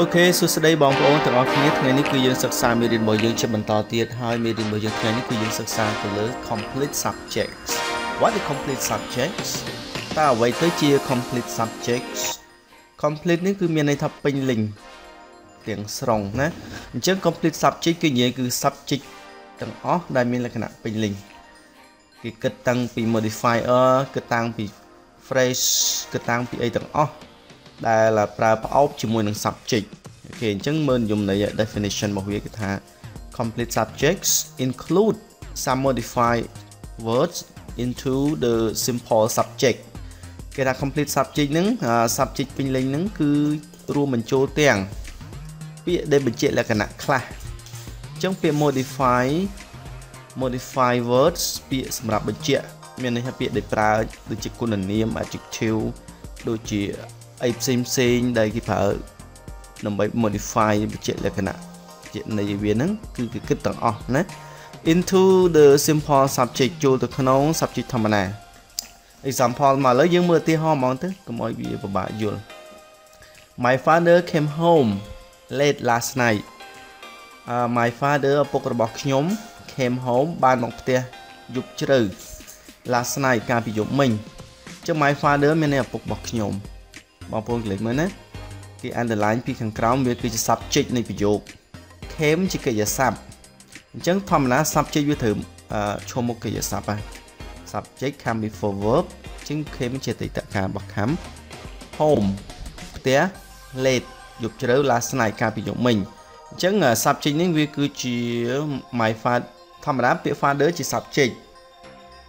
Okay សួស្តីបងប្អូនទាំងអស់គ្នាថ្ងៃនេះគឺយើងសិក្សាមេរៀនរបស់យើងជាបន្តទៀតហើយមេរៀនរបស់យើងថ្ងៃនេះគឺយើងសិក្សាទៅលើ complete subjects What is complete subjects តើអ្វីទៅជា complete subjects complete នេះគឺមានន័យថាពេញលេញទាំងស្រុងណាអញ្ចឹង complete subject គឺនិយាយគឺ subject ទាំងអស់ដែលមានលក្ខណៈពេញលេញគេគិតតាំងពី modifier គិតតាំងពី phrase គិតតាំងពីអីទាំងអស់ដែលប្រើប្រអប់ជាមួយនឹង subject អូខេអញ្ចឹងមើលយមន័យ definition របស់វាគឺថា complete subjects include some modified words into the simple subject គេថា complete subject ហ្នឹង subject ពេញលេញហ្នឹងគឺរួមបញ្ចូលទាំងពាក្យដែលបញ្ជាក់លក្ខណៈខ្លះអញ្ចឹងពាក្យ modify words ពាក្យសម្រាប់បញ្ជាក់មានន័យថាពាក្យដែលប្រើដូចជាគុណនាម adjective ដូចជាអីផ្សេងដែលគេប្រើដើម្បី modify បញ្ជាក់លក្ខណៈជានៃវាហ្នឹងគឺគេគិតទាំងអស់ណា into the simple subject ចូលទៅក្នុង subject ធម្មតា example មកឥឡូវយើងមើលឧទាហរណ៍ហ្មងទៅកុំឲ្យវាពិបាកយល់ My father came home late last night my father ឪពុករបស់ខ្ញុំ came home បានមកផ្ទះយប់ជ្រៅ last night កាលពីយប់មិញអញ្ចឹង my father មានន័យឪពុករបស់ខ្ញុំបងប្អូនក្លេចមើលណាគេ underline ពីខាងក្រោមវាគឺជា subject នៃប្រយោគ came ជាកិរិយាសព្ទអញ្ចឹងធម្មតា subject វាត្រូវឈរមុខកិរិយាសព្ទហើយ subject come before verb អញ្ចឹង came ជាអតីតកាលរបស់ come home ផ្ទះ late យប់ជ្រៅ last night កាលពីយប់មិញអញ្ចឹង subject នេះវាគឺជា my father ធម្មតាពាក្យ father ជា subject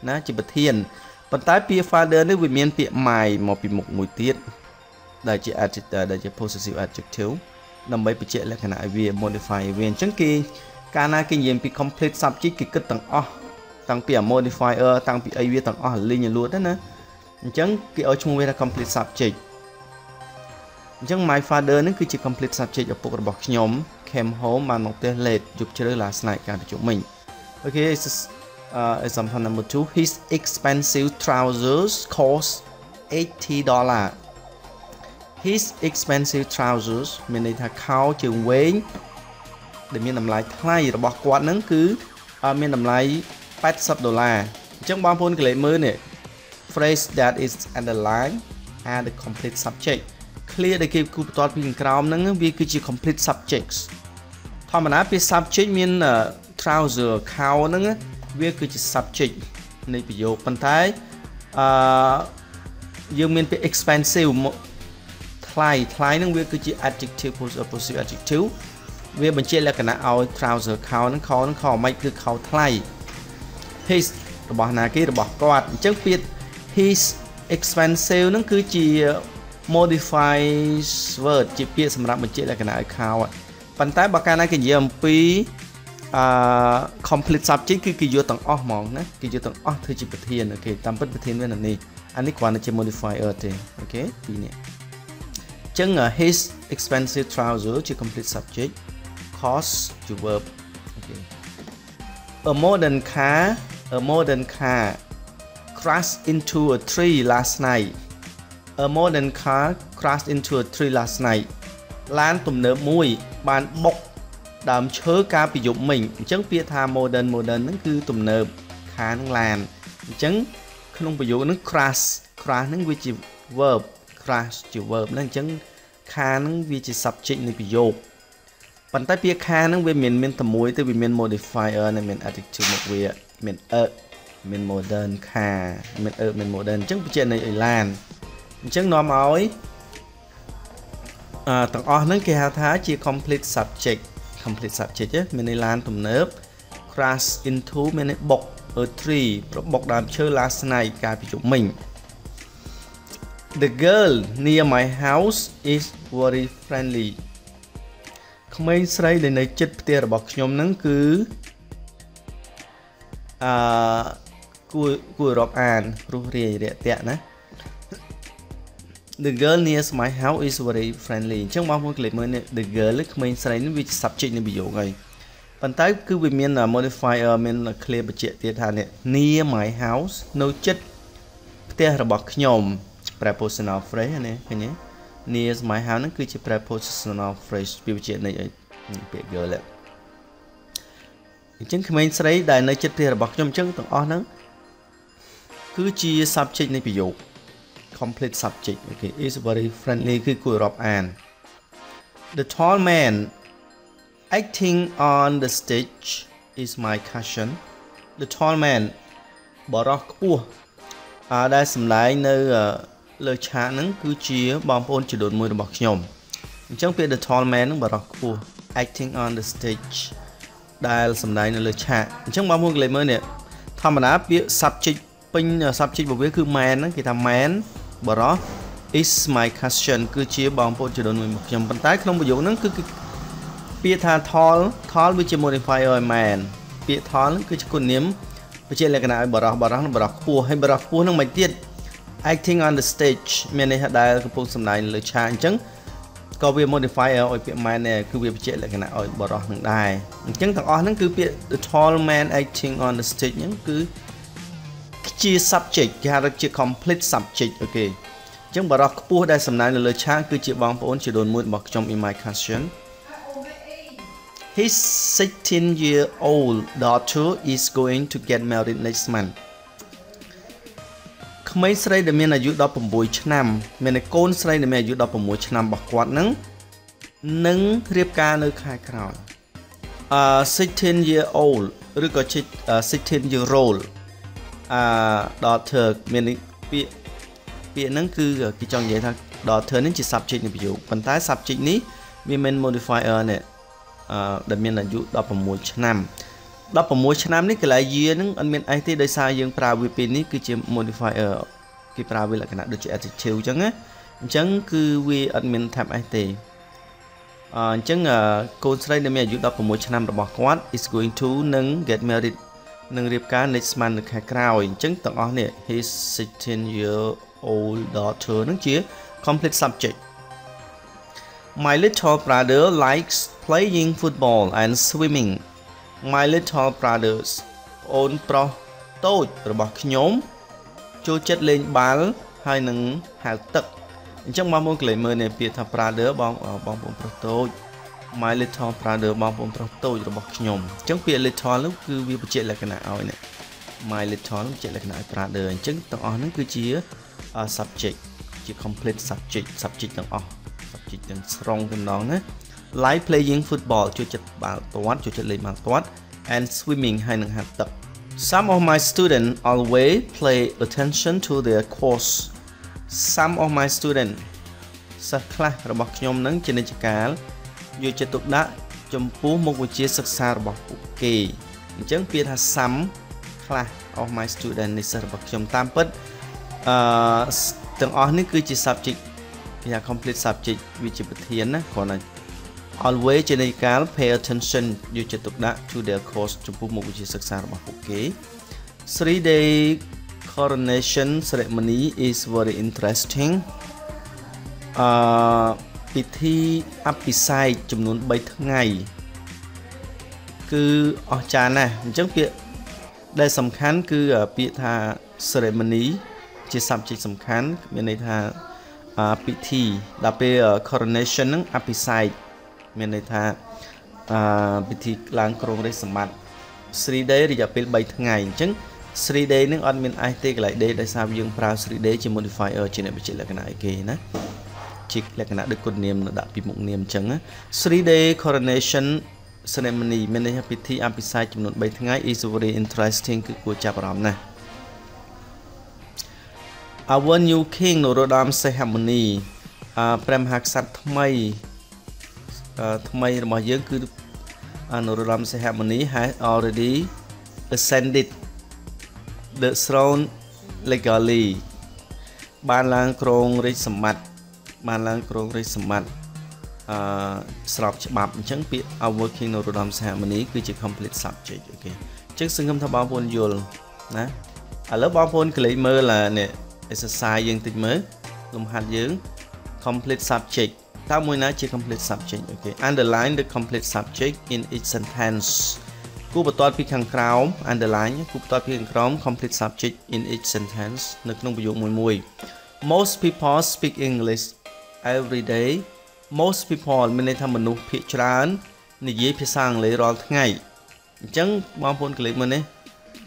ណាជាប្រធានប៉ុន្តែពាក្យ father នេះវាមានពាក្យ my មកពីមុខមួយទៀតដែលជា adjective ដែលជា possessive adjective ដើម្បីបញ្ជាក់លក្ខណៈឲ្យវា modify វាអញ្ចឹងគេកាលណាគេនិយាយពី complete subject គេគិតទាំងអស់តាំងពី modifier តាំងពីអីវាទាំងអស់លីងលួតណាអញ្ចឹងគេឲ្យឈ្មោះវាថា complete subject អញ្ចឹង my father នេះគឺជា complete subject ឪពុករបស់ខ្ញុំ came home បានមកផ្ទះ late យប់ជ្រៅ last night កាលពីយប់មិញ Okay example number 2 his expensive trousers cost $80 His expensive trousers មានន័យថាខោជើងវែងដែលមានតម្លៃថ្លៃរបស់គាត់ហ្នឹងគឺមានតម្លៃ$80អញ្ចឹងបងប្អូនកលេចមើលនេះ phrase that is underlined are the complete subject clear ដែលគេគូបន្ទាត់ពីខាងក្រោមហ្នឹងវាគឺជា complete subjects ធម្មតាពាក្យ subject មាន trouser ខោហ្នឹងវាគឺជា subject នៃប្រយោគប៉ុន្តែយើងមានពាក្យ expensive ថ្លៃហ្នឹងវាគឺជា adjective possessive adjective វាបញ្ជាក់លក្ខណៈឲ្យ trouser ខោហ្នឹងខោមិនគឺខោថ្លៃ his របស់ណាគេរបស់គាត់អញ្ចឹងពាក្យ his expensive ហ្នឹងគឺជា modified word ជាពាក្យសម្រាប់បញ្ជាក់លក្ខណៈឲ្យខោប៉ុន្តែបើកាលណាគេនិយាយអំពី complete subject គឺគេយកទាំងអស់ហ្មងណាគេយកទាំងអស់ធ្វើជាប្រធានអូខេតាមពិតប្រធានវានៅនេះអានេះគ្រាន់តែជា modifier ទេអូខេពីរនេះចឹង his expensive trouser ជា complete subject cost ជា verb អូខេ a modern car crashed into a tree last night a modern car crashed into a tree last night ឡានទំនើបមួយបានបុកដើមឈើកាលពីយប់មិញអញ្ចឹងពាក្យថា modern ហ្នឹងគឺទំនើប car នឹងឡានអញ្ចឹងក្នុងប្រយោគហ្នឹង crash ហ្នឹងវាជា verb crash ជា verb ហ្នឹងអញ្ចឹង car ហ្នឹងវាជា subject នៃប្រយោគប៉ុន្តែពាក្យ car ហ្នឹងវាមានតែមួយទេវាមាន modifier និងមាន adjective មកវាមាន មាន modern car មាន modern អញ្ចឹងបញ្ជាក់ន័យឲ្យឡានអញ្ចឹងនាំឲ្យទាំងអស់ហ្នឹងគេហៅថាជា complete subject មានន័យឡានទំនើប crash into មានន័យបុក a tree បុកដើមឈើ last night កាលពីយប់មិញ The girl near my house is very friendly ក្មេងស្រីដែលនៅជិតផ្ទះរបស់ខ្ញុំហ្នឹងគឺគួររាប់អានព្រោះរាយរាក់ទាក់ណា The girl near my house is very friendly អញ្ចឹងបងប្អូនក្លេចមើលនេះ The girl ក្មេងស្រីនេះវាជា subject នៃប្រយោគហើយប៉ុន្តែគឺវាមាន modifier មាន clear បញ្ជាក់ទៀតថានេះ near my house នៅជិតផ្ទះរបស់ខ្ញុំ prepositional phrase នេះឃើញទេ near my house ហ្នឹងគឺជា prepositional phrase ពីវិជានៃពាក្យ girl អញ្ចឹងក្មេងស្រីដែលនៅជិតផ្ទះរបស់ខ្ញុំអញ្ចឹងទាំងអស់ហ្នឹងគឺជា subject នៃប្រយោគ complete subject okay is very friendly គឺគួររាប់អាន The tall man acting on the stage is my cousin The tall man បរិសខ្ពស់ដែលសម្ដែងនៅលើឆាកហ្នឹងគឺជាបងប្អូនជីដូនមួយរបស់ខ្ញុំអញ្ចឹងពាក្យ The tall man ហ្នឹងបរិសខ្ពស់ acting on the stage ដែលសម្ដែងនៅលើឆាកអញ្ចឹងបងប្អូនកន្លែងមើលនេះធម្មតាពាក្យ subject ពេញ subject របស់វាគឺ man ហ្នឹងគេថា man បរិស is my cousin គឺជាបងប្អូនជីដូនមួយរបស់ខ្ញុំប៉ុន្តែក្នុងប្រយោគហ្នឹងគឺពាក្យថា tall វាជា modifier ឲ្យ man ពាក្យ tall ហ្នឹងគឺជាគុណនាមវិជាលក្ខណៈឲ្យបរិសនិងបរិសខ្ពស់ហើយបរិសខ្ពស់ហ្នឹងមិនទៀត acting on the stage មានន័យថាដែលកំពុងសម្ដែងលើឆាកអញ្ចឹងក៏វា modifier ឲ្យពាក្យ man ដែរគឺវាវិជាលក្ខណៈឲ្យបរិសនឹងដែរអញ្ចឹងទាំងអស់ហ្នឹងគឺពាក្យ the tall man acting on the stage ហ្នឹងគឺជា subject គេហៅថាជា complete subject អូខេអញ្ចឹងបរិសខ្ពស់ដែលសម្ដែងនៅលើឆាកគឺជាបងប្អូនជីដូនមួយរបស់ខ្ញុំ in my cousin His 16-year-old daughter is going to get married next month ក្មេងស្រីដែលមានអាយុ16ឆ្នាំមានកូនស្រីដែលមានអាយុ16ឆ្នាំរបស់គាត់នឹងរៀបការនៅខែក្រោយ16-year-old ឬក៏16-year-old daughter មានពាក្យហ្នឹងគឺគេចង់និយាយថា daughter នេះជា subject នៃប្រយោគប៉ុន្តែ subject នេះវាមាន modifier នេះដែលមានអាយុ16ឆ្នាំ16ឆ្នាំនេះកន្លែង year ហ្នឹងអត់មានអីទេដោយសារយើងប្រើវាពេលនេះគឺជា modifier គេប្រើវាលក្ខណៈដូចជា adjective អញ្ចឹងណាអញ្ចឹងគឺវាអត់មាន type អីទេអញ្ចឹងកូនស្រីដែលមានអាយុ16ឆ្នាំរបស់គាត់ is going to នឹង get married នឹងរៀបការ next month នៅខែក្រោយអញ្ចឹងទាំងអស់នេះ his 16-year-old daughter នឹងជា complete subject My little brother likes playing football and swimming My little brothers អូនប្រុសតូចរបស់ខ្ញុំចូលចិត្តលេងបាល់ហើយនឹងហាលទឹកអញ្ចឹងបងប្អូនកន្លែងមើលនេះពាក្យថា brother បងប្អូនប្រុសតូច My little brother បងប្អូនប្រុសតូចរបស់ខ្ញុំអញ្ចឹងពាក្យ little នោះគឺវាបញ្ជាក់លក្ខណៈឲ្យនេះ My little បញ្ជាក់លក្ខណៈឲ្យ brother អញ្ចឹងទាំងអស់ហ្នឹងគឺជា subject ជា complete subject ទាំងអស់ subject ទាំងស្រុងទាំងដងណា like playing football ចូលចិត្តបាល់ទាត់ចូលចិត្តលេងបាល់ទាត់ and swimming ហើយនឹងហាត់ទឹក Some of my students always pay attention to their course Some of my students សិស្សខ្លះរបស់ខ្ញុំនឹងជានិច្ចកាលយកចិត្តទុកដាក់ចំពោះមុខវិជ្ជាសិក្សារបស់ពួកគេអញ្ចឹងពាក្យថា some ខ្លះ of my students និស្សិតរបស់ខ្ញុំតាមពិតទាំងអស់នេះគឺជា subject គេថា complete subject វាជាប្រធានណាគ្រាន់តែ always ជានិច្ចកាល pay attention យកចិត្តទុកដាក់ to their course ចំពោះមុខវិជ្ជាសិក្សារបស់ពួកគេ 3-day coronation ceremony is very interesting ពិធីអភិសេកចំនួន3ថ្ងៃគឺអស្ចារ្យណាស់អញ្ចឹងពាក្យដែលសំខាន់គឺពាក្យថា ceremony ជា subject សំខាន់មានន័យថាពិធីដល់ពេល coronation ហ្នឹងអភិសេកមានន័យថាពិធីឡើងគ្រងរាជ្យសម្បត្តិ 3 day រយៈពេល3ថ្ងៃអញ្ចឹង 3 day ហ្នឹងអត់មានអីទេកន្លែង day ដោយសារយើងប្រើ 3 day ជា modifier ជាអ្នកបញ្ជាក់លក្ខណៈអីគេណាជាលក្ខណៈដូចគុណនាមដាក់ពីមុខនាមអញ្ចឹង 3-day coronation ceremony មានន័យថាពិធីអភិសេកចំនួន3ថ្ងៃ is very interesting គឺគួរចាប់អារម្មណ៍ណាស់ Our new king នរោត្តមសីហមុនីព្រះមហាក្សត្រថ្មីរបស់យើងគឺនរោត្តមសីហមុនី has already ascended the throne legally បានឡើងគ្រងរាជសម្បត្តិស្របច្បាប់អញ្ចឹងពាក្យ Our King នរោត្តមសីហមុនីគឺជា complete subject អូខេអញ្ចឹងសង្ឃឹមថាបងប្អូនយល់ណាឥឡូវបងប្អូនកលេចមើលនេះ exercise យើងតិចមើលលំហាត់យើង complete subject តើមួយណាជា complete subject អូខេ underline the complete subject in each sentence គូបន្ទាត់ពីខាងក្រោម underline គូបន្ទាត់ពីខាងក្រោម complete subject in each sentence នៅក្នុងប្រយោគមួយ Most people speak English every day most people មានន័យថាមនុស្សភាគច្រើននិយាយភាសាអង់គ្លេសរាល់ថ្ងៃអញ្ចឹងបងប្អូនកលិចមើលនេះ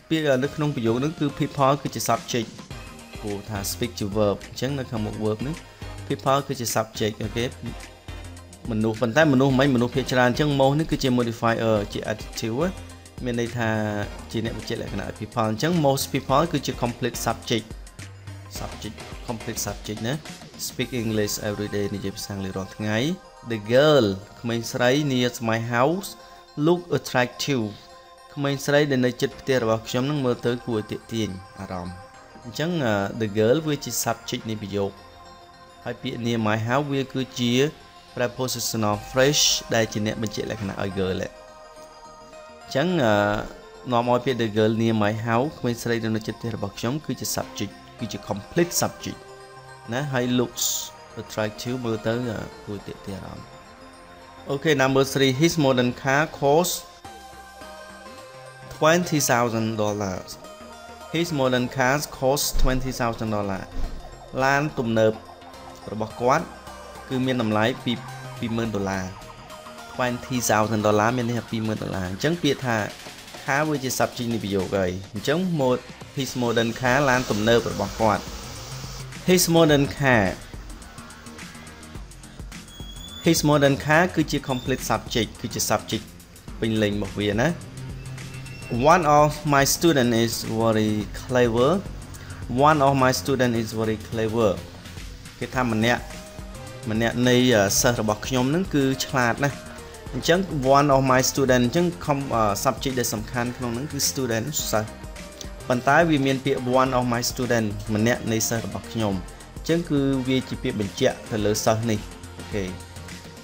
ពាក្យនៅក្នុងប្រយោគនេះគឺ people គឺជា subject ព្រោះថា speak ជា verb អញ្ចឹងនៅខាងមុខ verb នេះ people គឺជា subject អូខេមនុស្សប៉ុន្តែមនុស្សមិនមនុស្សភាគច្រើនអញ្ចឹង most នេះគឺជា modifier ជា adjective មានន័យថាជាអ្នកបញ្ជាក់លក្ខណៈ people អញ្ចឹង most people គឺជា complete subject complete subject ណា speak English every day និយាយភាសាអង់គ្លេសរាល់ថ្ងៃ the girl ក្មេងស្រី near my house look attractive ក្មេងស្រីដែលនៅជិតផ្ទះរបស់ខ្ញុំនឹងមើលទៅគួរឲ្យទាក់ទាញអារម្មណ៍អញ្ចឹង the girl វាជា subject នៃប្រយោគហើយពាក្យ near my house វាគឺជា prepositional phrase ដែលជាអ្នកបញ្ជាក់លក្ខណៈឲ្យ girl អញ្ចឹងនាំឲ្យពាក្យ the girl near my house ក្មេងស្រីដែលនៅជិតផ្ទះរបស់ខ្ញុំគឺជា subject គឺជា complete subject ណាហើយ looks attractive មើលទៅគួរទាក់ទាញអារម្មណ៍អូខេ number 3 his modern car costs $20,000 his modern cars cost $20,000 ឡានទំនើបរបស់គាត់គឺមានតម្លៃពី$20,000 $20,000 មានន័យថា$20,000 អញ្ចឹងពាក្យថា car វាជា subject នៃប្រយោគហើយអញ្ចឹង his modern car ឡានទំនើបរបស់គាត់ his modern car គឺជា complete subject គឺជា subject ពេញលេញរបស់វាណា one of my student is very clever គេថាម្នាក់នៃសិស្សរបស់ខ្ញុំនឹងគឺឆ្លាតណាស់អញ្ចឹង one of my student អញ្ចឹង subject ដែលសំខាន់ក្នុងហ្នឹងគឺ student សិស្សប៉ុន្តែវាមានពាក្យ one of my student ម្នាក់នៃសិស្សរបស់ខ្ញុំអញ្ចឹងគឺវាជាពាក្យបញ្ជាក់ទៅលើសិស្សនេះអូខេអ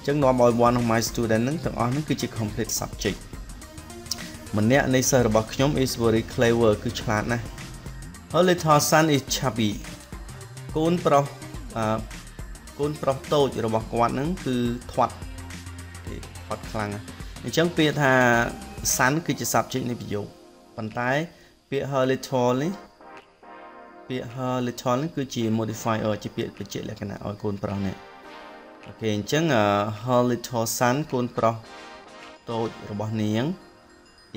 ញ្ចឹងនាំឲ្យ one of my student ហ្នឹងទាំងអស់ហ្នឹងគឺជា complete subject ម្នាក់នៃសិស្សរបស់ខ្ញុំ is very clever គឺឆ្លាតណាស់ her little son is chubby កូនប្រុសតូចរបស់គាត់ហ្នឹងគឺធាត់ខ្លាំងអញ្ចឹងពាក្យថា son គឺជា subject នៃប្រយោគប៉ុន្តែពាក្យ her little នេះគឺជា modifier ជាពាក្យបញ្ជាក់លក្ខណៈឲ្យកូនប្រុសនេះអូខេអញ្ចឹង her little son កូនប្រុសតូចរបស់នាង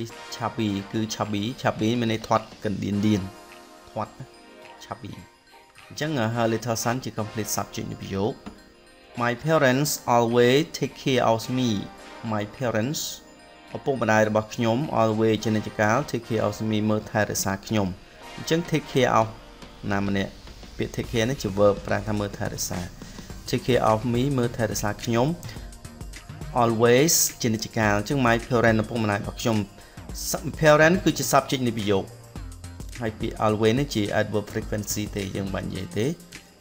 is chubby គឺ chubby មានន័យធាត់កណ្ដៀនធាត់ chubby អញ្ចឹង her little son ជា complete subject នៃប្រយោគ my parents always take care of me my parents ឪពុកម្ដាយរបស់ខ្ញុំ always ជានិច្ចកាល take care of me មើលថែរក្សាខ្ញុំអញ្ចឹង take care of ណាម្នាក់ពាក្យ take care នេះជា verb ប្រែថាមើលថែរក្សា take care of me មើលថែរក្សាខ្ញុំ always ជានិច្ចកាលអញ្ចឹង my parents ឪពុកម្ដាយរបស់ខ្ញុំ parent គឺជា subject នៃប្រយោគហើយពាក្យ always នេះជា adverb frequency ទេយើងមិននិយាយទេ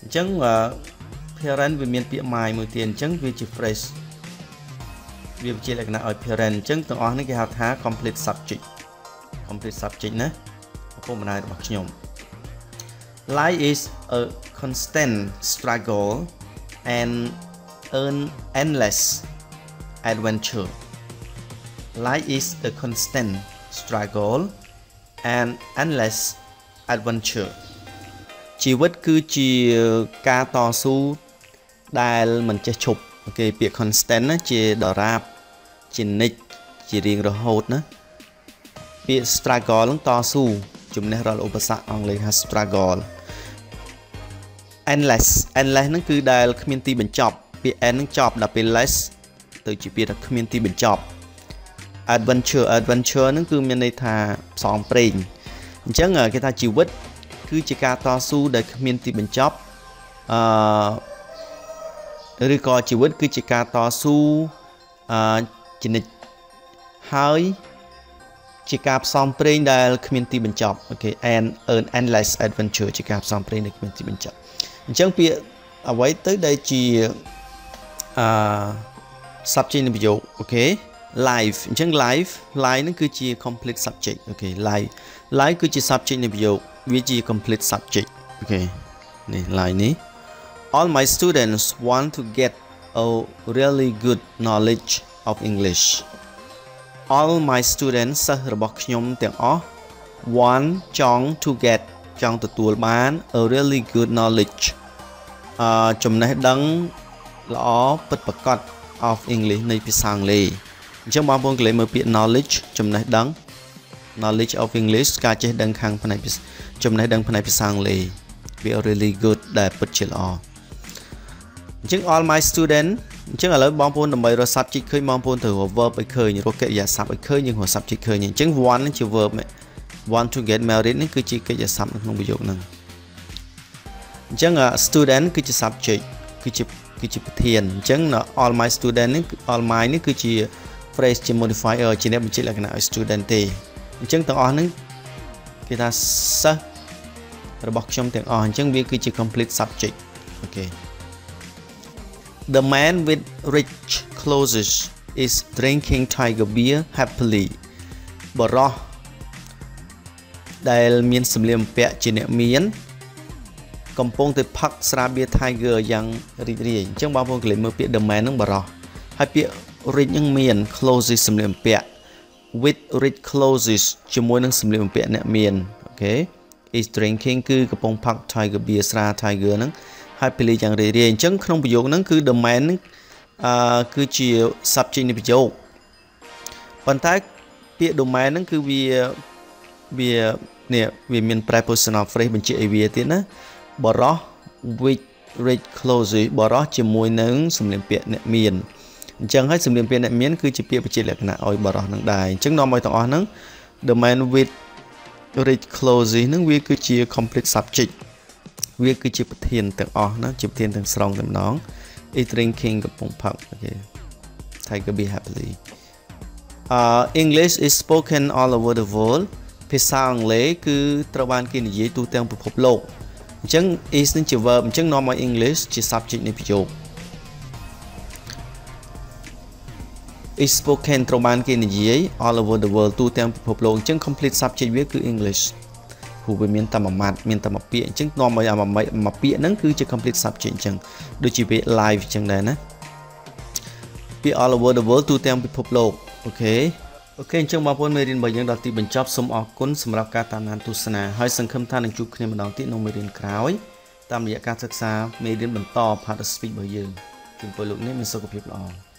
អញ្ចឹង parent វាមានពាក្យ my មួយទៀតអញ្ចឹងវាជា phrase វាជាលក្ខណៈឲ្យ parent អញ្ចឹងទាំងអស់នេះគេហៅថា complete subject ណាឪពុកម្ដាយរបស់ខ្ញុំ life is a constant struggle and an endless adventure life is a constant struggle and endless adventure ជីវិតគឺជាការតស៊ូដែលមិនចេះឈប់អូខេពាក្យ constant ណាជាដរាបជានិច្ចជារៀងរហូតណាពាក្យ struggle នឹងតស៊ូជំនះរាល់ឧបសគ្គអង់គ្លេសថា struggle endless ហ្នឹងគឺដែលគ្មានទីបញ្ចប់ពាក្យ end នឹងចប់ដល់ពេល less ទៅជាពាក្យថាគ្មានទីបញ្ចប់ adventure ហ្នឹងគឺមានន័យថាផ្សងព្រេងអញ្ចឹងគេថាជីវិតគឺជាការតស៊ូដែលគ្មានទីបញ្ចប់ឬក៏ជីវិតគឺជាការតស៊ូជានិច្ចហើយជាការផ្សំព្រេងដែលគ្មានទីបញ្ចប់អូខេ and an endless adventure ជាការផ្សំព្រេងដែលគ្មានទីបញ្ចប់អញ្ចឹងពាក្យអ្វីទៅដែលជាsubject នៃប្រយោគអូខេ life អញ្ចឹង life ហ្នឹងគឺជា complete subject អូខេ life គឺជា subject នៃប្រយោគវាជា complete subject អូខេនេះ life នេះ all my students want to get a really good knowledge of English all my students សិស្សរបស់ខ្ញុំទាំងអស់ want ចង់ទទួលបាន a really good knowledge ចំណេះដឹង ល្អពិតប្រាកដ of English នៃភាសាអង់គ្លេសអញ្ចឹងបងប្អូនកន្លែងមើលពាក្យ knowledge ចំណេះដឹង knowledge of English ការចេះដឹងខាងផ្នែកចំណេះដឹងផ្នែកភាសាអង់គ្លេសវា really good ដែលពិតជាល្អអញ្ចឹង all my student អញ្ចឹងឥឡូវបងប្អូនដើម្បីរក subject ឃើញបងប្អូនត្រូវរក verb ឲ្យឃើញរកកិរិយាសព្ទឲ្យឃើញយើងរក subject ឃើញអញ្ចឹង want នេះជា verb want to get married នេះគឺជាកិរិយាសព្ទនៅក្នុងប្រយោគហ្នឹងអញ្ចឹង student គឺជា subject គឺជាប្រធានអញ្ចឹង all my student នេះ all my នេះគឺជា phrase ជា modifier ជាអ្នកបញ្ជាក់លក្ខណៈឲ្យ student ទេអញ្ចឹងទាំងអស់ហ្នឹងគេថាសិស្សរបស់ខ្ញុំទាំងអស់អញ្ចឹងវាគឺជា complete subject អូខេ The man with rich clothes is drinking tiger beer happily បរោះដែលមានសម្លៀកបំពាក់ជាអ្នកមានកំពុងតែផឹកស្រាបៀរ Tiger យ៉ាងរីករាយអញ្ចឹងបងប្អូនកន្លែងមើលពាក្យ the man ហ្នឹងបរោះហើយពាក្យ rich ហ្នឹងមាន clothes សម្លៀកបំពាក់ with rich clothes ជាមួយនឹងសម្លៀកបំពាក់អ្នកមានអូខេ is drinking គឺកំពុងផឹក Tiger beer ស្រា Tiger ហ្នឹងhappily យ៉ាងរីករាយអញ្ចឹងក្នុងប្រយោគហ្នឹងគឺ the man ហ្នឹងគឺជា subject នៃប្រយោគប៉ុន្តែពាក្យ the man ហ្នឹងគឺវាមាន prepositional phrase បញ្ជាក់ឲ្យវាទៀតណាបរោះ with rich clothes បរោះជាមួយនឹងសម្លៀកបំពាក់អ្នកមានអញ្ចឹងហើយសម្លៀកបំពាក់អ្នកមានគឺជាពាក្យបញ្ជាក់លក្ខណៈឲ្យបរោះនឹងដែរអញ្ចឹងនាំឲ្យទាំងអស់ហ្នឹង the man with rich clothes ហ្នឹងវាគឺជា complete subject វាគឺជាប្រធានទាំងអស់ណាជាប្រធានទាំងស្រុងតែម្ដង is drinking កំពុងផឹកអូខេ Tiger be happily English is spoken all over the world ភាសាអង់គ្លេសគឺត្រូវបានគេនិយាយទូទាំងពិភពលោកអញ្ចឹង is នឹងជា verb អញ្ចឹងនាំឲ្យ English ជា subject នៃប្រយោគ is spoken ត្រូវបានគេនិយាយ all over the world ទូទាំងពិភពលោកអញ្ចឹង complete subject វាគឺ English ព្រោះវាមានតែមួយម៉ាត់មានតែមួយពាក្យអញ្ចឹងនាំឲ្យមួយពាក្យហ្នឹងគឺជា complete subject អញ្ចឹងដូចជាពាក្យ live អញ្ចឹងដែរណាពាក្យ all over the world ទូទាំងពិភពលោកអូខេអញ្ចឹងបងប្អូនមេរៀនរបស់យើងដល់ទីបញ្ចប់សូមអរគុណសម្រាប់ការតាមដានទស្សនាហើយសង្ឃឹមថានឹងជួបគ្នាម្ដងទៀតនៅមេរៀនក្រោយតាមរយៈការសិក្សាមេរៀនបន្ត part of speech របស់យើងជូនពរលោកអ្នកមានសុខភាពល្អ